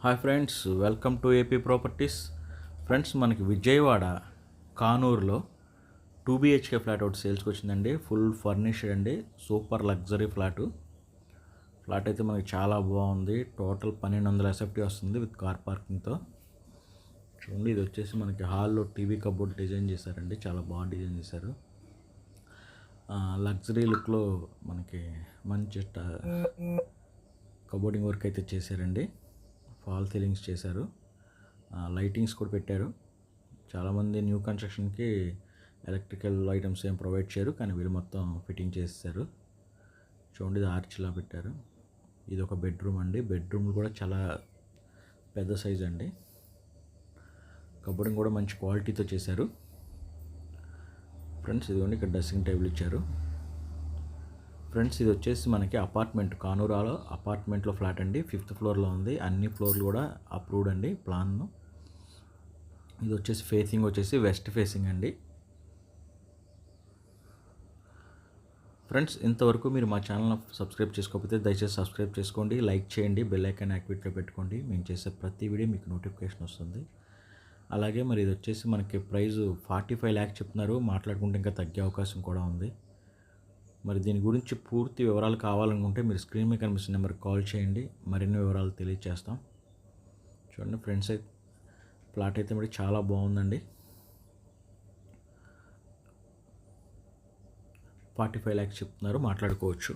Hi friends, welcome to AP properties. Friends, మనకి Vijayawada కానూరులో 2 BHK flat ఒకటి సేల్స్కి వచ్చిందండి. ఫుల్ ఫర్నిష్డ్ అండి, సూపర్ లగ్జరీ ఫ్లాట్ అయితే మనకి చాలా బాగుంది. టోటల్ 1200 SFT వస్తుంది విత్ కార్ పార్కింగ్తో. చూడండి, ఇది వచ్చేసి మనకి హాల్లో టీవీ కబోర్డ్ డిజైన్ చేశారండి, చాలా బాగా డిజైన్ చేశారు. లగ్జరీ లుక్లో మనకి మంచి కబోర్డింగ్ వర్క్ అయితే చేశారండి. ఫాల్ సీలింగ్స్ చేశారు, లైటింగ్స్ కూడా పెట్టారు. చాలామంది న్యూ కన్స్ట్రక్షన్కి ఎలక్ట్రికల్ ఐటమ్స్ ఏం ప్రొవైడ్ చేయరు, కానీ వీళ్ళు మొత్తం ఫిట్టింగ్ చేస్తారు. చూడండి, ఇది ఆర్చ్లా పెట్టారు. ఇది ఒక బెడ్రూమ్ అండి. బెడ్రూమ్ కూడా చాలా పెద్ద సైజ్ అండి. కబోర్డింగ్ కూడా మంచి క్వాలిటీతో చేశారు. ఫ్రెండ్స్, ఇదిగోండి, ఇక్కడ డ్రెస్సింగ్ టేబుల్ ఇచ్చారు. ఫ్రెండ్స్, ఇది వచ్చేసి మనకి అపార్ట్మెంట్, కానూరాలో అపార్ట్మెంట్లో ఫ్లాట్ అండి. 5th ఫ్లోర్లో ఉంది. అన్ని ఫ్లోర్లు కూడా అప్రూవ్డ్ అండి ప్లాన్. ఇది వచ్చేసి ఫేసింగ్ వచ్చేసి వెస్ట్ ఫేసింగ్ అండి. ఫ్రెండ్స్, ఇంతవరకు మీరు మా ఛానల్ సబ్స్క్రైబ్ చేసుకోకపోతే దయచేసి సబ్స్క్రైబ్ చేసుకోండి, లైక్ చేయండి, బెల్ ఐకాన్ యాక్టివేట్లో పెట్టుకోండి. మేము చేసే ప్రతి వీడియో మీకు నోటిఫికేషన్ వస్తుంది. అలాగే మరి ఇది వచ్చేసి మనకి ప్రైస్ 45 lakhs చెప్తున్నారు. మాట్లాడుకుంటే ఇంకా తగ్గే అవకాశం కూడా ఉంది. మరి దీని గురించి పూర్తి వివరాలు కావాలనుకుంటే మీరు స్క్రీన్ మీద కనిపిస్తున్న నెంబర్కి కాల్ చేయండి, మరిన్ని వివరాలు తెలియజేస్తాం. చూడండి ఫ్రెండ్స్, ఫ్లాట్ అయితే మరి చాలా బాగుందండి. 45 lakhs చెప్తున్నారు, మాట్లాడుకోవచ్చు.